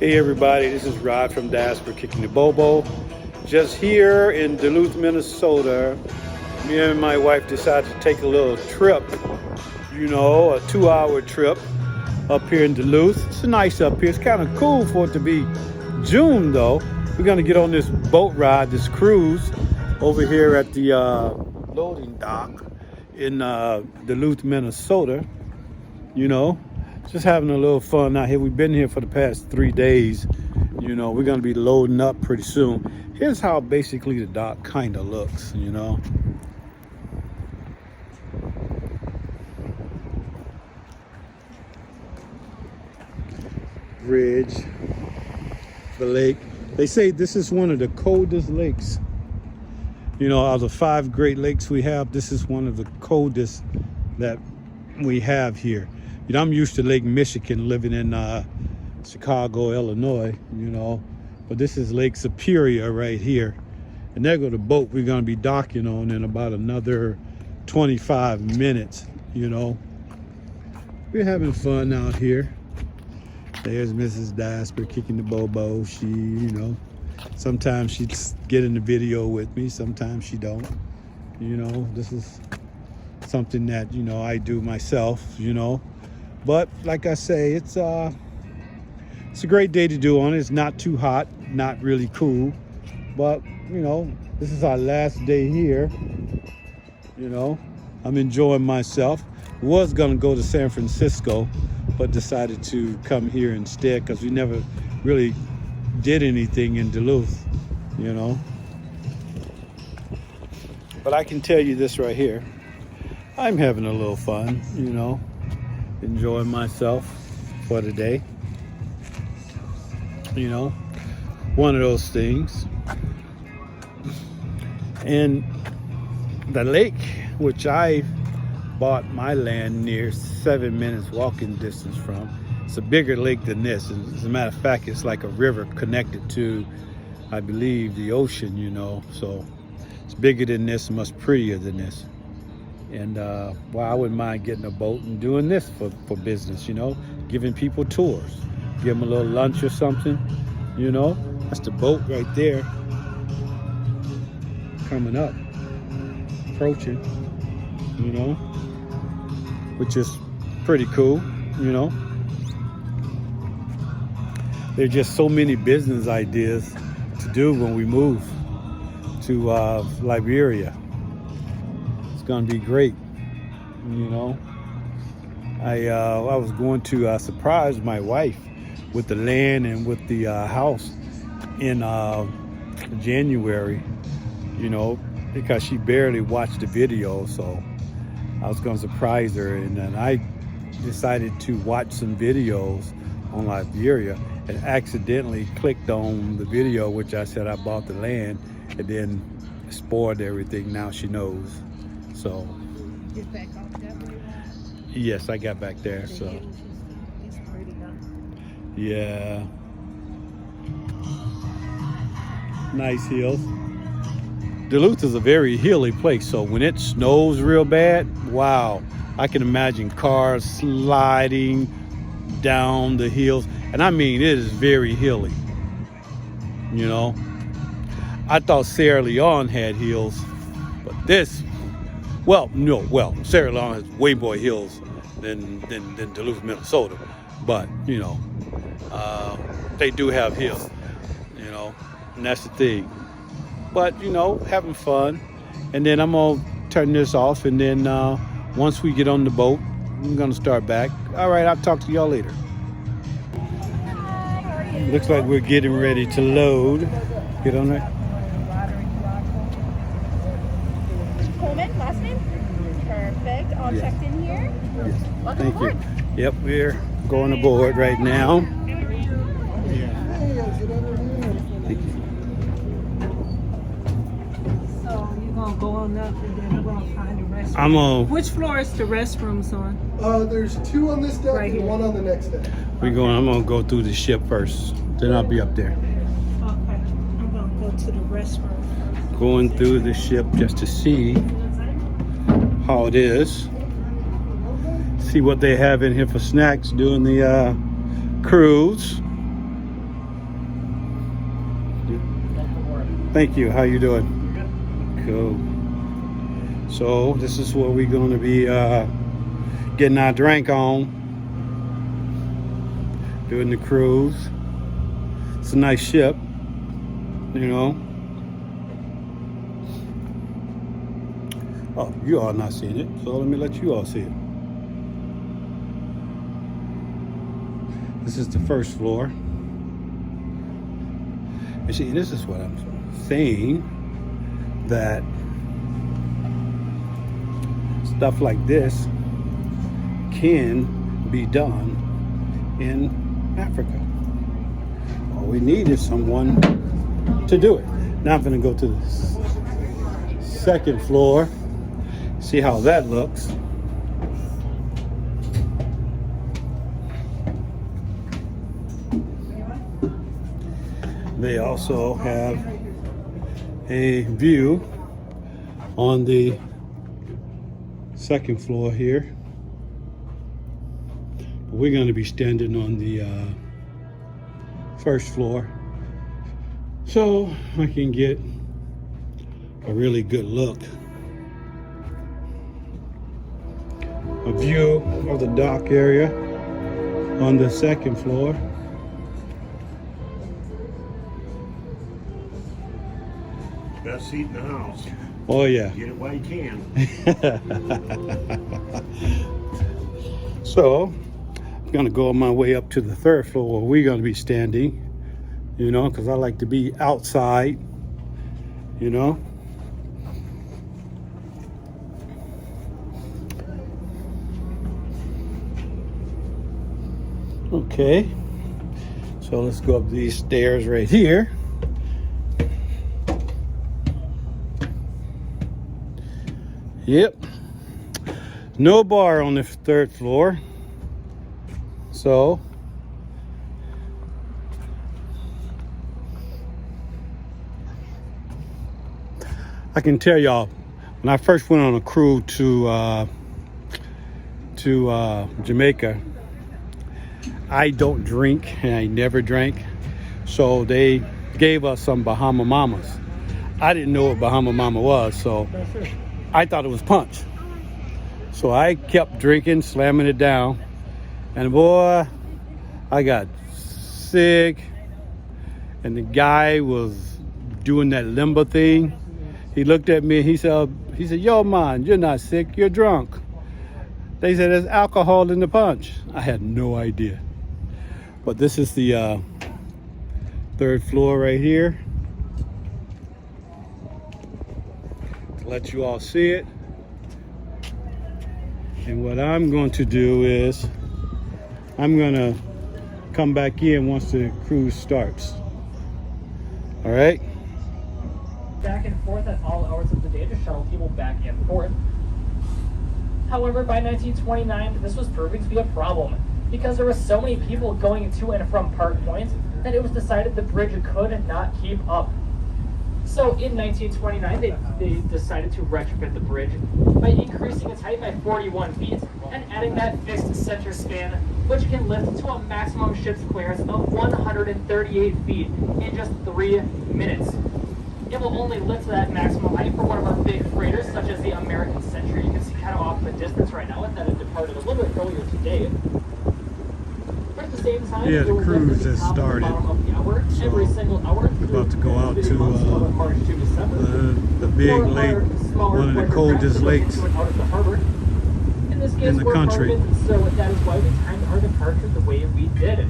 Hey everybody, this is Rod from Diaspora Kicking the Bobo. Just here in Duluth, Minnesota, me and my wife decided to take a little trip, a 2-hour trip up here in Duluth. It's nice up here. It's kind of cool for it to be June though. We're gonna get on this boat ride, this cruise over here at the loading dock in Duluth, Minnesota. Just having a little fun out here. We've been here for the past 3 days. We're going to be loading up pretty soon. Here's how basically the dock kind of looks, Bridge, the lake. They say this is one of the coldest lakes. Out of the 5 Great Lakes we have, this is one of the coldest that we have here. I'm used to Lake Michigan, living in Chicago, Illinois, but this is Lake Superior right here. And there go the boat we're gonna be docking on in about another 25 minutes, We're having fun out here. There's Mrs. Diaspora kicking the bobo. She, sometimes she get in the video with me, sometimes she don't. This is something that, I do myself, But like I say, it's a great day to do on it. It's not too hot, not really cool. But, this is our last day here. I'm enjoying myself. Was gonna go to San Francisco, but decided to come here instead because we never really did anything in Duluth, But I can tell you this right here. I'm having a little fun, enjoying myself for the day. One of those things. And the lake, which I bought my land near 7 minutes walking distance from, it's a bigger lake than this. As a matter of fact, it's like a river connected to, I believe, the ocean, So it's bigger than this and much prettier than this. And I wouldn't mind getting a boat and doing this for business, giving people tours, give them a little lunch or something, That's the boat right there, coming up, approaching, which is pretty cool, There's just so many business ideas to do when we move to Liberia. It's gonna be great, I was going to surprise my wife with the land and with the house in January, because she barely watched the video, so I was gonna surprise her, and then I decided to watch some videos on Liberia and accidentally clicked on the video which I said I bought the land, and then spoiled everything. Now she knows. So Get back off that way. yes, I got back there. So It's pretty now. yeah, nice hills. Duluth is a very hilly place, so when it snows real bad, wow, I can imagine cars sliding down the hills, and I mean it is very hilly. I thought Sierra Leone had hills, but this, Sierra Leone has way more hills than Duluth, Minnesota, but they do have hills, and that's the thing. But having fun, and then I'm gonna turn this off, and then once we get on the boat, I'm gonna start back. All right, I'll talk to y'all later. Looks like we're getting ready to load. Get on there. Coleman, last name? Perfect. All Yes. checked in here. Yes. Welcome Thank aboard. you. Yep, we're going aboard right now. So you're gonna go on up and then we're gonna find a restroom. Which floor is the restrooms on? There's 2 on this deck Right and here. 1 on the next deck. I'm gonna go through the ship first. Then I'll be up there. Okay, I'm gonna go to the restroom. Going through the ship just to see how it is. See what they have in here for snacks during the cruise. Thank you. How you doing? Cool. So this is where we're going to be getting our drink on, doing the cruise. It's a nice ship, you know. Oh, you all not seeing it, so let me let you all see it. This is the first floor. You see, this is what I'm saying, that stuff like this can be done in Africa. All we need is someone to do it. Now I'm going to go to the second floor, see how that looks. They also have a view on the second floor here. We're going to be standing on the first floor, so I can get a really good look, a view of the dock area on the second floor. Best seat in the house. Oh yeah. Get it while you can. So I'm gonna go on my way up to the third floor where we're gonna be standing, you know, because I like to be outside, you know. Okay, so let's go up these stairs right here. Yep, no bar on the third floor, so I can tell y'all, when I first went on a cruise to Jamaica, I don't drink and I never drank, so they gave us some Bahama Mamas. I didn't know what Bahama Mama was, so I thought it was punch. So I kept drinking, slamming it down, and boy, I got sick. And the guy was doing that limbo thing. He looked at me and he said, "Yo, man, you're not sick, you're drunk." They said there's alcohol in the punch. I had no idea. But this is the third floor right here. To let you all see it. And what I'm going to do is I'm going to come back in once the cruise starts. All right? Back and forth at all hours of the day to shuttle people back and forth. However, by 1929, this was proving to be a problem because there were so many people going to and from Park Point that it was decided the bridge could not keep up. So in 1929, they decided to retrofit the bridge by increasing its height by 41 feet and adding that fixed center span, which can lift to a maximum ship's clearance of 138 feet in just 3 minutes. It will only lift to that maximum height for one of our big freighters, such as the American Century. You can see kind of off in the distance right now that it departed a little bit earlier today. But at the same time, Yeah, the it will cruise lift at the has top and started. bottom of the hour, So, every single hour. we're about to go out through to, the months of March to December. the big For lake, our smaller one of the pleasure coldest craft lakes to and out of the harbor. In this case, in the we're part of country. it, so that is why we timed our departure the way we did.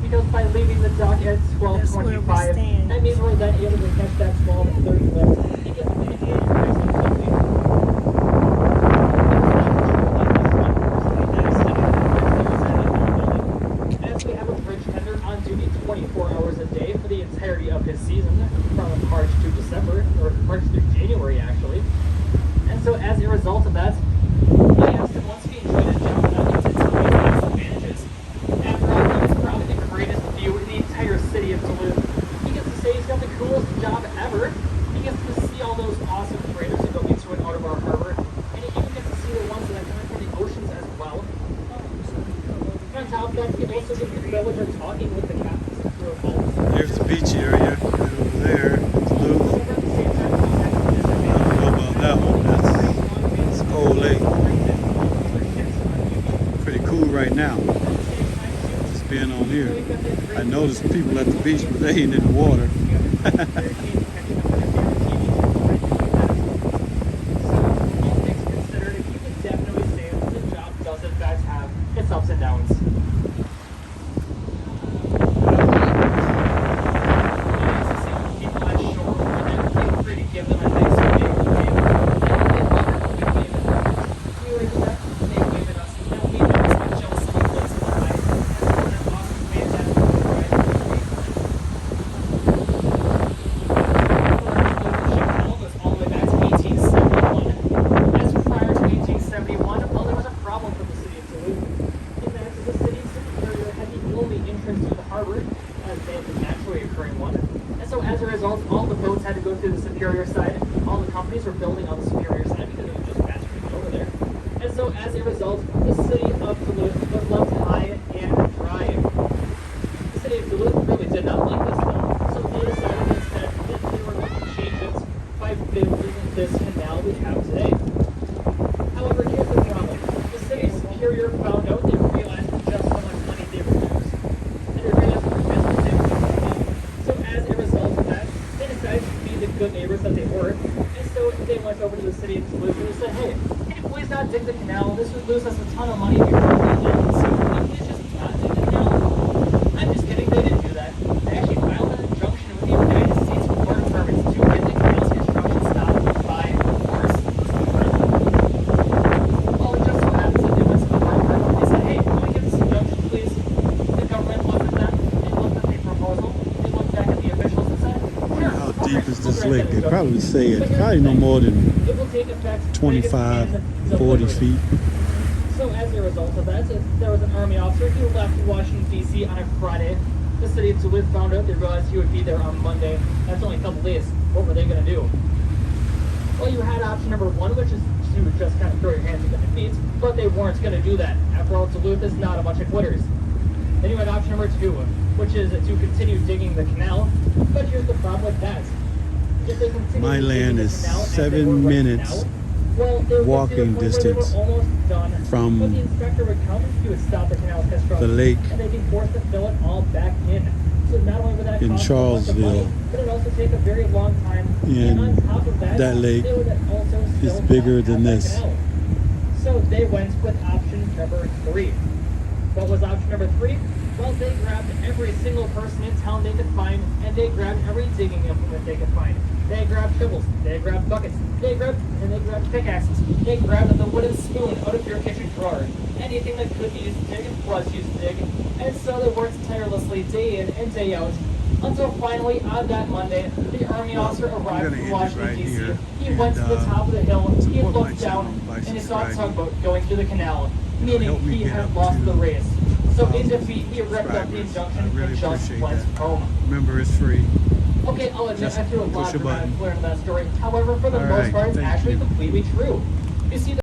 Because by leaving the dock at That's where we 12:25, stand. that means we're then able to catch that 12:30 lift and get to the Indian nice and quickly. As we have a bridge tender on duty 24 hours a day for the entirety of his season, from March to December, or March to January actually. And so as a result of that, I asked him once he enjoyed his job enough to tell me the advantages. After all, it's probably the greatest view in the entire city of Duluth. He gets to say he's got the coolest job ever. He gets to see all those awesome freighters that go into and out of our harbor. And he even gets to see the ones that are coming from the oceans as well. On top of that, he also gets the privilege of talking with the captains through a phone. Here's the beach area right over there, Duluth. right now. Just being on here. I noticed people at the beach, but they ain't in the water. Its ups and downs. People at shore, feel free to give them a nice big wave. We were that they wave at us. Now we know it's not jealous of the place in our eyes. And one of awesome waves that goes all the way back to 1871. As prior to 1871, well, there was a problem for the city of Duluth. In that the city of Superior had the only entrance to the harbor, as they had the naturally occurring one. And so as a result, all the boats had to go through the Superior side. All the companies were building on the Superior side because it was just faster to get over there. And so as a result, the city of Duluth was left high and dry. The city of Duluth really did not like this though. So they decided instead that they were going to change it by building this canal we have today. However, here's the problem. The city of Superior found out, they realized just how much money they would lose. And they realized the business they were doing wrong. So as a result of that, they decided to be the good neighbors that they were. And so they went over to the city of Duluth and they said, hey, can you please not dig the canal? This would lose us a ton of money if you're building it. So can you please just not dig the canal? I'm just kidding, they didn't do that. They actually filed an injunction with the United States Water Permits to get the canal's construction stopped by force. Well, it just so happens that they went to the water permit. They said, hey, can we get this injunction, please? The government looked at them. They looked at the proposal. They looked back at the officials and said, sure, How okay, deep is we'll this grant lake? that They injunction. probably say But it's here's probably the no thing. more than It will take effect 25, in 40 delivery. feet. So as a result of that, there was an Army officer who left Washington, D.C. on a Friday. The city of Duluth found out, they realized he would be there on Monday. That's only a couple days. What were they going to do? Well, you had option number one, which is to just kind of throw your hands up at the feet, but they weren't going to do that. After all, Duluth is not a bunch of quitters. Then you had option number two, which is to continue digging the canal. But here's the problem with that. If they continue My digging land the is canal as they 7 were right minutes now, well, they would get to the walking point where they were distance almost done, from but the inspector would come, he would stop the canal's construction, the lake and they'd be forced to fill it all back in. So not only would that in cost a bunch of money, Charlesville. but it'd also take a very long time. And on top of that, that lake they would also is still bigger not than have that this. canal. So they went with option number three. What was option number three? Well, they grabbed every single person in town they could find, and they grabbed every digging implement they could find. They grabbed shovels, they grabbed buckets, they grabbed pickaxes, they grabbed the wooden spoon out of your kitchen drawer. Anything that could be used to dig was used to dig. And so they worked tirelessly day in and day out, until finally on that Monday, the Army officer arrived from Washington, D.C. He went to the top of the hill, he looked down, and he saw a tugboat going through the canal, meaning he had lost the race. So in defeat, he ripped up the injunction and just went home. Remember, it's free. Okay, I'll admit, Just I threw a lot push a of dramatic button. flair into that story. However, for the All most right, part, it's thank actually you. completely true. You see,